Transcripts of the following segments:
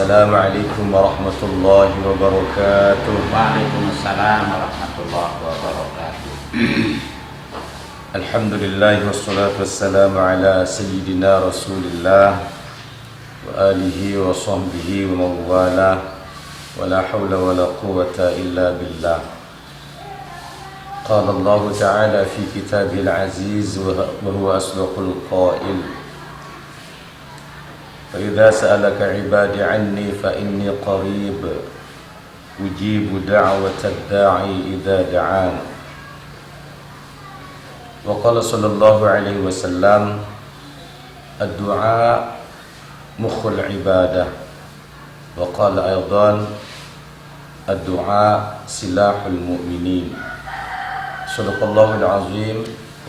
Assalamualaikum warahmatullahi wabarakatuh. Waalaikumsalam warahmatullahi wabarakatuh. Alhamdulillah wassalatu wassalamu ala sayyidina Rasulillah wa alihi wa sahbihi wa mawala wa la hawla wa la quwwata illa billah. Qala Allah Ta'ala fi kitabihil aziz wa huwa asdaqul qail. فإذا سألك عبادي عني فإني قريب أجيب دعوة الداعي إذا دعان. وقال صلى الله عليه وسلم الدعاء مخ العبادة. وقال أيضا الدعاء سلاح المؤمنين. صدق الله العظيم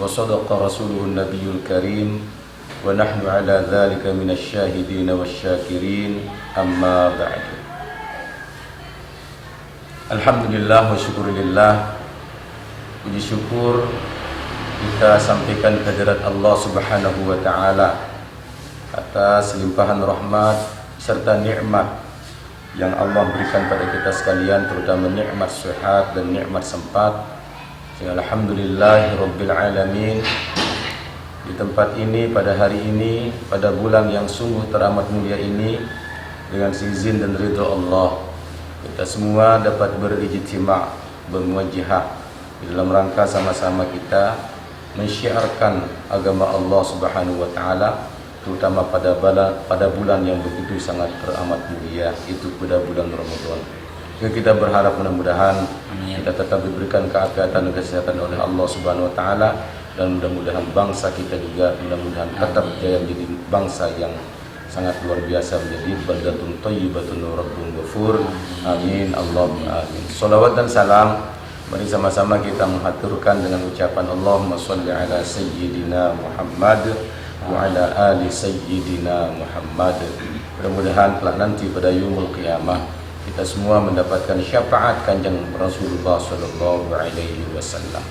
وصدق رسوله النبي الكريم wa nahnu ala dzalika minasyahidin wasyakirin amma ba'du. Alhamdulillah wa syukurillah. Puji syukur kita sampaikan kehadirat Allah Subhanahu wa taala atas limpahan rahmat serta nikmat yang Allah berikan pada kita sekalian, terutama nikmat sehat dan nikmat sempat. Alhamdulillahirabbil alamin. Di tempat ini, pada hari ini, pada bulan yang sungguh teramat mulia ini, dengan seizin dan ridha Allah, kita semua dapat berijtima', bermuwajjah di dalam rangka sama-sama kita mensyiarkan agama Allah Subhanahu wa taala, terutama pada bulan yang begitu sangat teramat mulia, itu pada bulan Ramadan. Kita berharap mudah-mudahan kita tetap diberikan keafiatan dan kesehatan oleh Allah Subhanahu wa taala, dan mudah-mudahan bangsa kita juga mudah-mudahan tetap jaya menjadi bangsa yang sangat luar biasa, menjadi baldatun thayyibatun rabbun ghafur. Amin Allahumma amin. Shalawat dan salam mari sama-sama kita mengaturkan dengan ucapan Allahumma shalli ala sayyidina Muhammad wa ala ali sayyidina Muhammad. Mudah-mudahan kelak nanti pada yaumul qiyamah kita semua mendapatkan syafaat kanjeng Rasulullah sallallahu alaihi wasallam.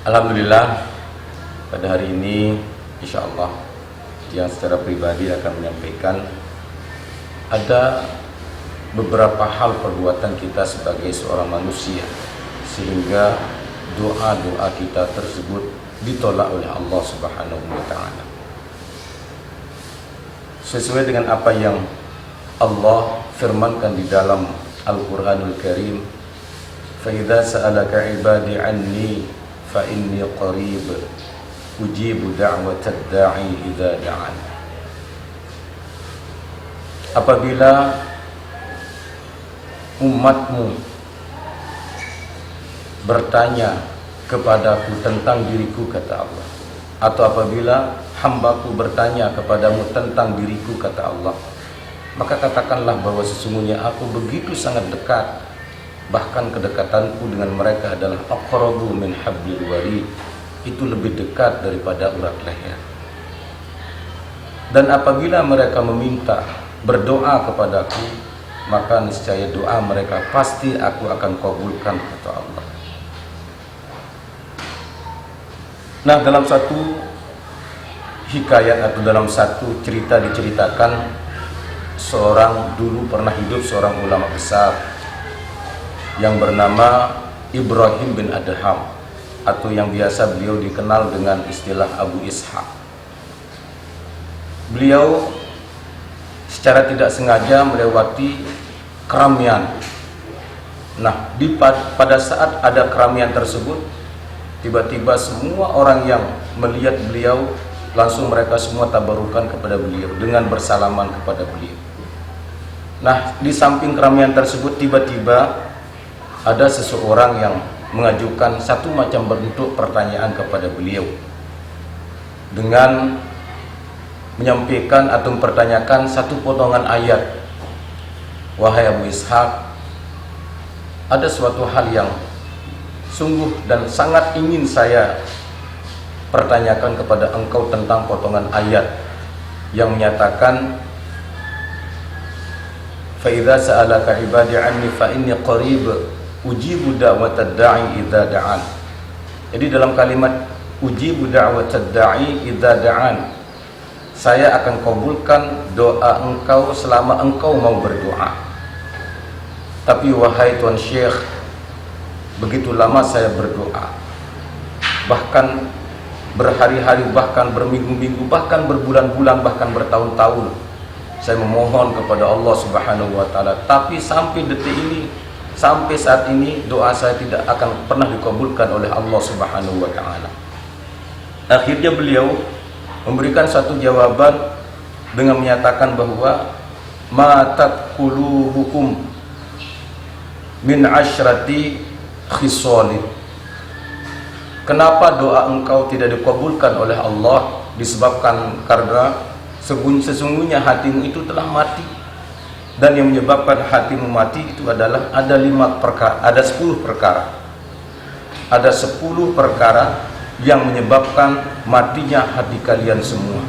Alhamdulillah, pada hari ini insyaallah yang secara pribadi akan menyampaikan ada beberapa hal perbuatan kita sebagai seorang manusia sehingga doa-doa kita tersebut ditolak oleh Allah Subhanahu wa taala. Sesuai dengan apa yang Allah firmankan di dalam Al-Qur'anul Karim, "Fa idza sa'alaka 'ibadi 'anni fa inni qarib ujibu da'watad da'i idza da'an." Apabila umatmu bertanya kepadaku tentang diriku, kata Allah, atau apabila hambaku bertanya kepadamu tentang diriku, kata Allah, maka katakanlah bahwa sesungguhnya aku begitu sangat dekat, bahkan kedekatanku dengan mereka adalah aqrabu min hablil warid, itu lebih dekat daripada urat leher. Dan apabila mereka meminta, berdoa kepadaku, maka niscaya doa mereka pasti aku akan kabulkan, kata Allah. Nah, dalam satu hikayat atau dalam satu cerita diceritakan dulu pernah hidup seorang ulama besar yang bernama Ibrahim bin Adham, atau yang biasa beliau dikenal dengan istilah Abu Ishaq. Beliau secara tidak sengaja melewati keramaian. Nah, pada saat ada keramaian tersebut, tiba-tiba semua orang yang melihat beliau langsung mereka semua tabarukan kepada beliau dengan bersalaman kepada beliau. Nah, di samping keramaian tersebut tiba-tiba ada seseorang yang mengajukan satu macam bentuk pertanyaan kepada beliau dengan menyampaikan atau mempertanyakan satu potongan ayat. "Wahai Abu Ishaq, ada suatu hal yang sungguh dan sangat ingin saya pertanyakan kepada engkau tentang potongan ayat yang menyatakan fa idza sa'alaka 'ibadi 'anni fa inni qarib ujibu da'watad da'i idza da'an." Jadi dalam kalimat ujibu da'watad da'i idza da'an saya akan kabulkan doa engkau selama engkau mau berdoa. Tapi wahai Tuan Syekh, begitu lama saya berdoa, bahkan berhari-hari, bahkan berminggu-minggu, bahkan berbulan-bulan, bahkan bertahun-tahun saya memohon kepada Allah Subhanahu wa taala, tapi sampai detik ini, sampai saat ini doa saya tidak akan pernah dikabulkan oleh Allah Subhanahu wa taala. Akhirnya beliau memberikan satu jawaban dengan menyatakan bahwa matat qulubukum min asyrati khisalin. Kenapa doa engkau tidak dikabulkan oleh Allah? Disebabkan karena sesungguhnya hatimu itu telah mati. Dan yang menyebabkan hatimu mati itu adalah ada 5 perkara, ada 10 perkara. Ada 10 perkara yang menyebabkan matinya hati kalian semua.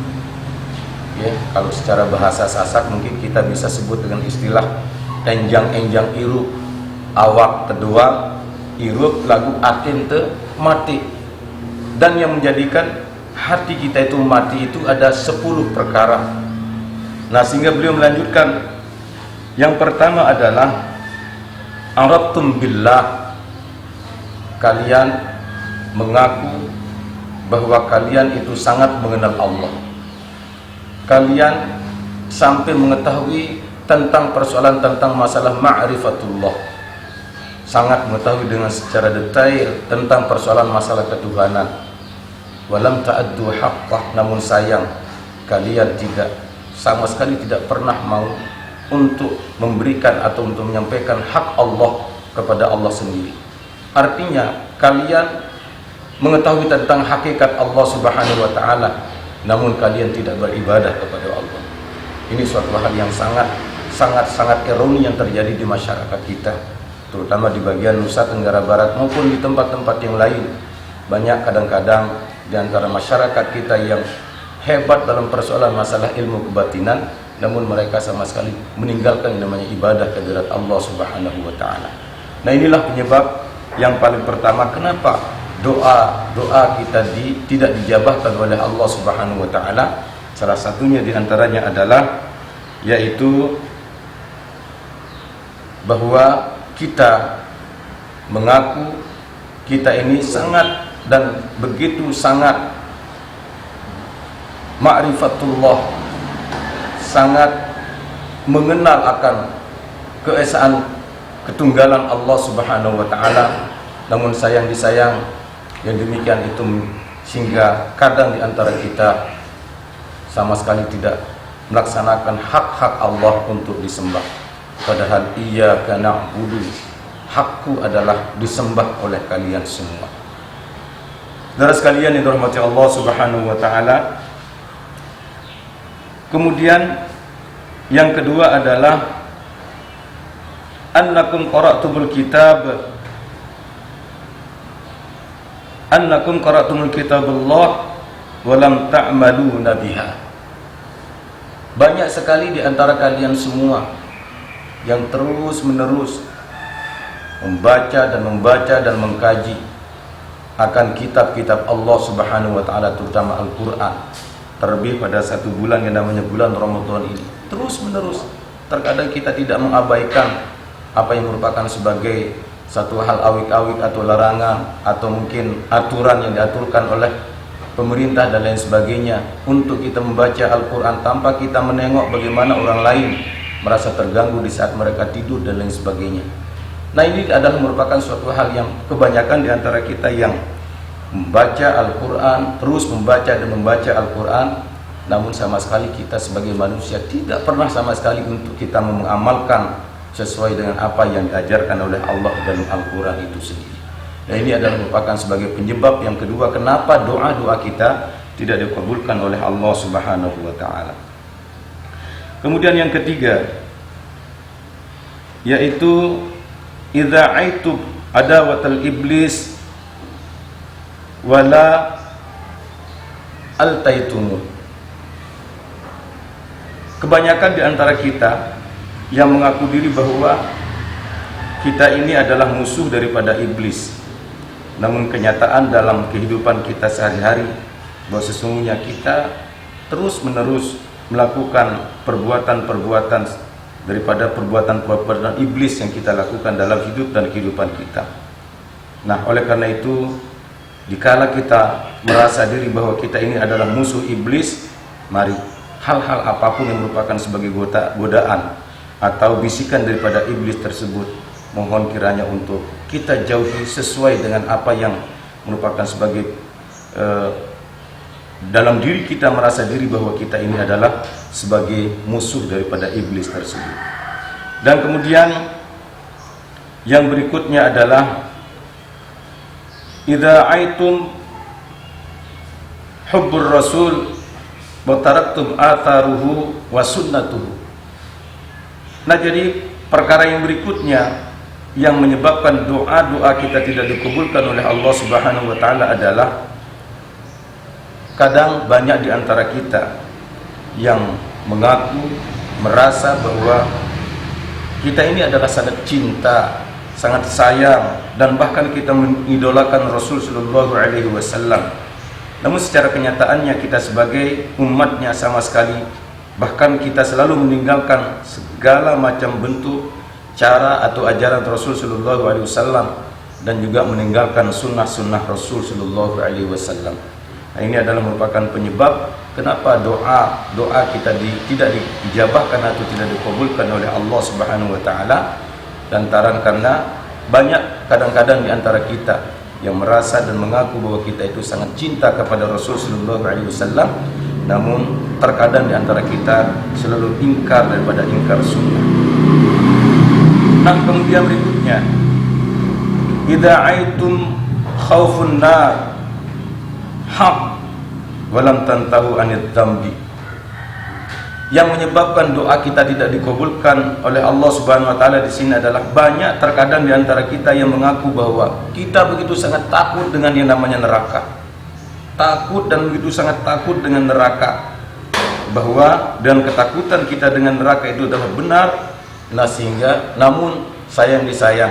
Ya, kalau secara bahasa Sasak mungkin kita bisa sebut dengan istilah enjang-enjang iruk, awak teduang, iruk lagu atin te mati. Dan yang menjadikan hati kita itu mati itu ada 10 perkara. Nah, sehingga beliau melanjutkan, yang pertama adalah arabtum billah, kalian mengaku bahwa kalian itu sangat mengenal Allah. Kalian sampai mengetahui tentang persoalan tentang masalah ma'rifatullah, sangat mengetahui dengan secara detail tentang persoalan masalah ketuhanan. Walam ta'addu haqqah, namun sayang kalian tidak sama sekali tidak pernah mau untuk memberikan atau untuk menyampaikan hak Allah kepada Allah sendiri. Artinya kalian mengetahui tentang hakikat Allah Subhanahu wa taala, namun kalian tidak beribadah kepada Allah. Ini suatu hal yang sangat ironi yang terjadi di masyarakat kita, terutama di bagian Nusa Tenggara Barat maupun di tempat-tempat yang lain. Banyak kadang-kadang di antara masyarakat kita yang hebat dalam persoalan masalah ilmu kebatinan, namun mereka sama sekali meninggalkan yang namanya ibadah kehadirat Allah Subhanahu wa taala. Nah, inilah penyebab yang paling pertama kenapa doa kita tidak dijabahkan oleh Allah Subhanahu wa taala. Salah satunya diantaranya adalah yaitu bahwa kita mengaku kita ini sangat dan begitu sangat ma'rifatullah, sangat mengenal akan keesaan ketunggalan Allah Subhanahu wa taala. Namun sayang disayang yang demikian itu sehingga kadang di antara kita sama sekali tidak melaksanakan hak-hak Allah untuk disembah. Padahal iyyaka na'budu, hakku adalah disembah oleh kalian semua. Saudara sekalian yang dirahmati Allah Subhanahu wa taala. Kemudian yang kedua adalah annakum qara'tumul kitaballah wa lam ta'maluna biha. Banyak sekali di antara kalian semua yang terus-menerus membaca dan mengkaji akan kitab-kitab Allah Subhanahu wa taala, terutama Al-Qur'an. Terlebih pada satu bulan yang namanya bulan Ramadan ini, terus-menerus terkadang kita tidak mengabaikan apa yang merupakan sebagai satu hal awik-awik atau larangan atau mungkin aturan yang diaturkan oleh pemerintah dan lain sebagainya untuk kita membaca Al-Quran tanpa kita menengok bagaimana orang lain merasa terganggu di saat mereka tidur dan lain sebagainya. Nah, ini adalah merupakan suatu hal yang kebanyakan di antara kita yang membaca Al-Quran, terus membaca dan membaca Al-Quran, namun sama sekali kita sebagai manusia tidak pernah sama sekali untuk kita mengamalkan sesuai dengan apa yang diajarkan oleh Allah dalam Al-Quran itu sendiri. Nah, ini adalah merupakan sebagai penyebab yang kedua kenapa doa-doa kita tidak dikabulkan oleh Allah Subhanahu wa taala. Kemudian yang ketiga yaitu idza aitu adawatal iblis wala altaitumul. Kebanyakan di antara kita yang mengaku diri bahwa kita ini adalah musuh daripada iblis, namun kenyataan dalam kehidupan kita sehari-hari bahwa sesungguhnya kita terus-menerus melakukan perbuatan-perbuatan daripada perbuatan-perbuatan iblis yang kita lakukan dalam hidup dan kehidupan kita. Nah, oleh karena itu, dikala kita merasa diri bahwa kita ini adalah musuh iblis, mari hal-hal apapun yang merupakan sebagai godaan atau bisikan daripada iblis tersebut, mohon kiranya untuk kita jauhi sesuai dengan apa yang merupakan sebagai dalam diri kita merasa diri bahwa kita ini adalah sebagai musuh daripada iblis tersebut. Dan kemudian yang berikutnya adalah idza aitum hubbur rasul wa taraktum atharuhu wa sunnatuhu. Nah, jadi perkara yang berikutnya yang menyebabkan doa-doa kita tidak dikabulkan oleh Allah Subhanahu wa taala adalah kadang banyak di antara kita yang mengaku merasa bahwa kita ini adalah sangat cinta, sangat sayang, dan bahkan kita mengidolakan Rasul sallallahu alaihi wasallam. Namun secara kenyataannya kita sebagai umatnya sama sekali, bahkan kita selalu meninggalkan segala macam bentuk, cara atau ajaran Rasul sallallahu alaihi wasallam, dan juga meninggalkan sunnah-sunnah Rasul sallallahu alaihi wasallam. Nah, ini adalah merupakan penyebab kenapa doa kita tidak dijabahkan atau tidak dikabulkan oleh Allah Subhanahu wa taala, lantaran karena banyak kadang-kadang di antara kita yang merasa dan mengaku bahwa kita itu sangat cinta kepada Rasul sallallahu alaihi wasallam, namun terkadang di antara kita selalu ingkar daripada ingkar sunnah. Nah, kemudian berikutnya, idza aitum khaufun nar haq walam tantahu anid dambi. Yang menyebabkan doa kita tidak dikabulkan oleh Allah Subhanahu wa taala di sini adalah banyak terkadang di antara kita yang mengaku bahwa kita begitu sangat takut dengan yang namanya neraka. Takut dan begitu sangat takut dengan neraka, bahwa dan ketakutan kita dengan neraka itu adalah benar. Nah, sehingga namun sayang disayang,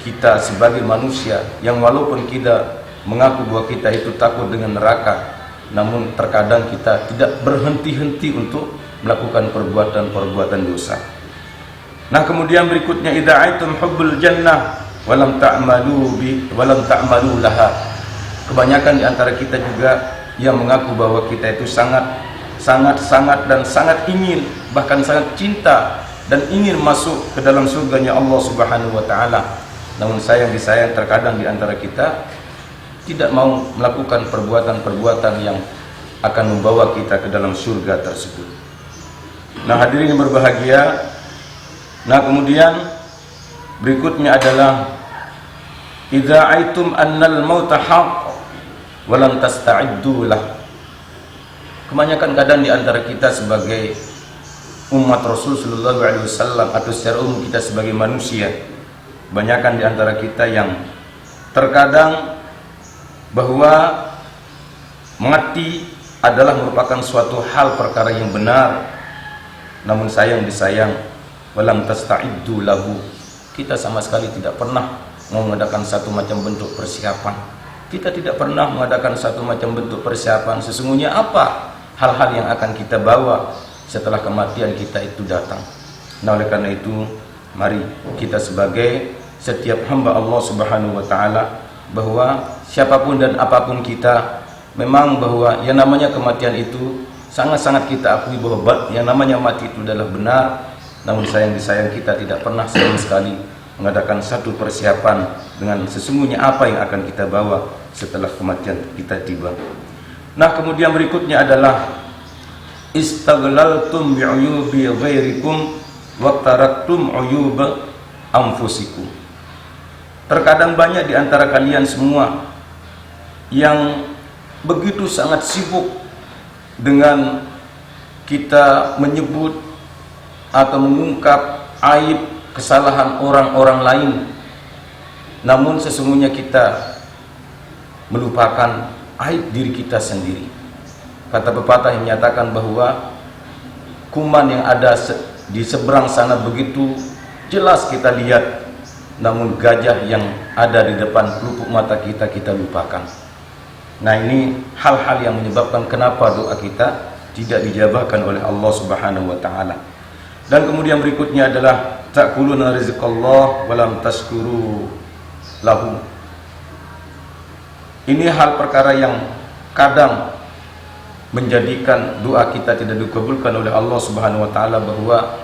kita sebagai manusia yang walaupun kita mengaku bahwa kita itu takut dengan neraka, namun terkadang kita tidak berhenti-henti untuk melakukan perbuatan-perbuatan dosa. Nah, kemudian berikutnya idza aitum hubbul jannah walam ta'malu laha. Kebanyakan di antara kita juga yang mengaku bahwa kita itu sangat ingin, bahkan sangat cinta dan ingin masuk ke dalam surganya Allah Subhanahu wa taala. Namun sayang disayang terkadang di antara kita tidak mau melakukan perbuatan-perbuatan yang akan membawa kita ke dalam surga tersebut. Nah, hadirin yang berbahagia, nah kemudian berikutnya adalah idza aitum annal mauta haqq wa lam tasta'iddu lah. Kebanyakan kadang di antara kita sebagai umat Rasul sallallahu alaihi wasallam atau secara umum kita sebagai manusia, kebanyakan di antara kita yang terkadang bahwa mati adalah merupakan suatu hal perkara yang benar, namun sayang disayang walam tasta'iddu lahu, kita sama sekali tidak pernah mengadakan satu macam bentuk persiapan. Kita tidak pernah mengadakan satu macam bentuk persiapan sesungguhnya apa hal-hal yang akan kita bawa setelah kematian kita itu datang. Nah, oleh karena itu mari kita sebagai setiap hamba Allah Subhanahu wa taala, bahwa siapapun dan apapun kita, memang bahwa yang namanya kematian itu sangat-sangat kita akui bahwa yang namanya mati itu adalah benar. Namun sayang disayang kita tidak pernah sama sekali mengadakan satu persiapan dengan sesungguhnya apa yang akan kita bawa setelah kematian kita tiba. Nah, kemudian berikutnya adalah istaglaltum bi'uyubi ghairikum wa taraktum uyuba anfusikum. Terkadang banyak di antara kalian semua yang begitu sangat sibuk dengan kita menyebut atau mengungkap aib kesalahan orang-orang lain, namun sesungguhnya kita melupakan aib diri kita sendiri. Kata pepatah yang menyatakan bahwa kuman yang ada di seberang sana begitu jelas kita lihat, namun gajah yang ada di depan pelupuk mata kita lupakan. Nah, ini hal-hal yang menyebabkan kenapa doa kita tidak dijabahkan oleh Allah Subhanahu wa taala. Dan kemudian berikutnya adalah ta'kuluna rizqallah wa lam tashkuru lahu. Ini hal perkara yang kadang menjadikan doa kita tidak dikabulkan oleh Allah Subhanahu wa taala, bahwa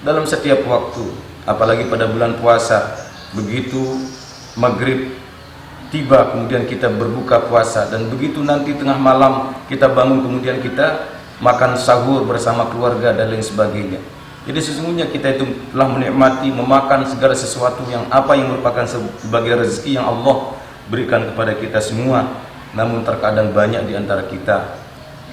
dalam setiap waktu, apalagi pada bulan puasa, begitu maghrib tiba kemudian kita berbuka puasa, dan begitu nanti tengah malam kita bangun kemudian kita makan sahur bersama keluarga dan lain sebagainya. Jadi sesungguhnya kita itu telah menikmati memakan segala sesuatu yang merupakan sebagai rezeki yang Allah berikan kepada kita semua. Namun terkadang banyak di antara kita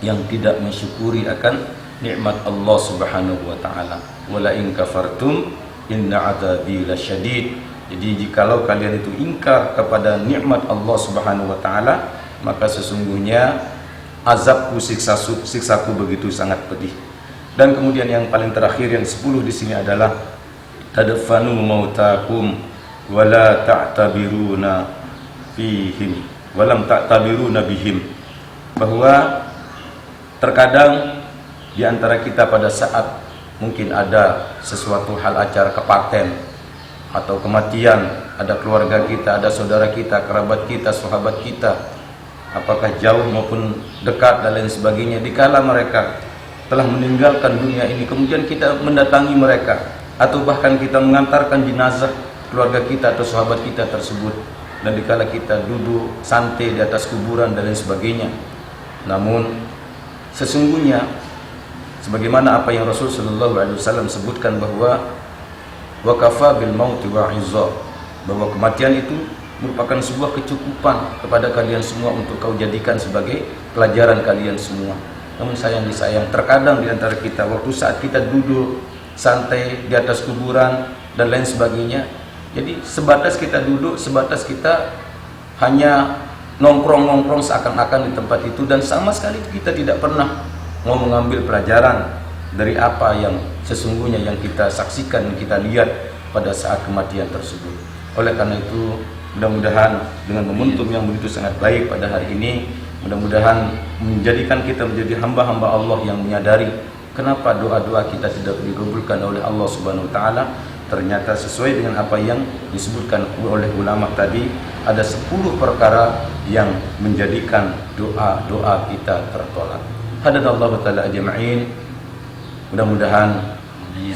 yang tidak mensyukuri akan nikmat Allah Subhanahu wa taala. Wala in kafartum inna adzabi lasyadid. Jadi jikalau kalian itu ingkar kepada nikmat Allah Subhanahu wa taala, maka sesungguhnya azabku, siksaku begitu sangat pedih. Dan kemudian yang paling terakhir yang 10 di sini adalah tadfanu mautakum wala ta'tabiruna fihim walam ta'tabiruna bihim, bahwa terkadang di antara kita pada saat mungkin ada sesuatu hal acara kepaten atau kematian, ada keluarga kita, ada saudara kita, kerabat kita, sahabat kita, apakah jauh maupun dekat dan lain sebagainya, dikala mereka telah meninggalkan dunia ini, kemudian kita mendatangi mereka atau bahkan kita mengantarkan jenazah keluarga kita atau sahabat kita tersebut, dan dikala kita duduk santai di atas kuburan dan lain sebagainya. Namun sesungguhnya sebagaimana apa yang Rasul sallallahu alaihi wasallam sebutkan, bahwa wa kafa bil mauti wa'izza, bahwa kematian itu merupakan sebuah kecukupan kepada kalian semua untuk kau jadikan sebagai pelajaran kalian semua. Namun sayang terkadang di antara kita waktu saat kita duduk santai di atas kuburan dan lain sebagainya, jadi sebatas kita duduk, sebatas kita hanya nongkrong-nongkrong seakan-akan di tempat itu, dan sama sekali kita tidak pernah mau mengambil pelajaran dari apa yang sesungguhnya yang kita saksikan, yang kita lihat pada saat kematian tersebut. Oleh karena itu, mudah-mudahan dengan momentum yang begitu sangat baik pada hari ini, mudah-mudahan menjadikan kita menjadi hamba-hamba Allah yang menyadari kenapa doa-doa kita tidak dikabulkan oleh Allah Subhanahu wa taala. Ternyata sesuai dengan apa yang disebutkan oleh ulama tadi, ada 10 perkara yang menjadikan doa-doa kita tertolak. Hadanallahu taala ajma'in. Mudah-mudahan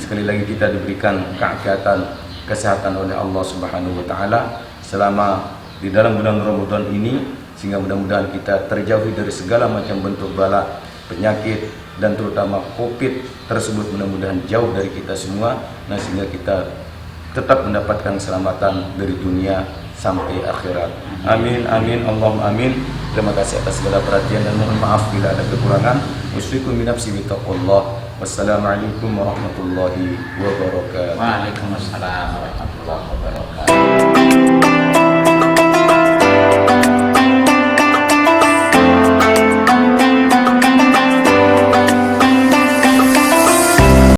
sekali lagi kita diberikan keafiatan, kesehatan oleh Allah Subhanahu wa taala selama di dalam bulan Ramadan ini, sehingga mudah-mudahan kita terjauhi dari segala macam bentuk bala, penyakit, dan terutama Covid tersebut mudah-mudahan jauh dari kita semua, nah sehingga kita tetap mendapatkan keselamatan dari dunia sampai akhirat. Amin amin Allahumma amin. Terima kasih atas segala perhatian dan mohon maaf bila ada kekurangan. Usyriku min nafsi bi taqwallah. Wassalamualaikum warahmatullahi wabarakatuh. Waalaikumsalam warahmatullahi wabarakatuh.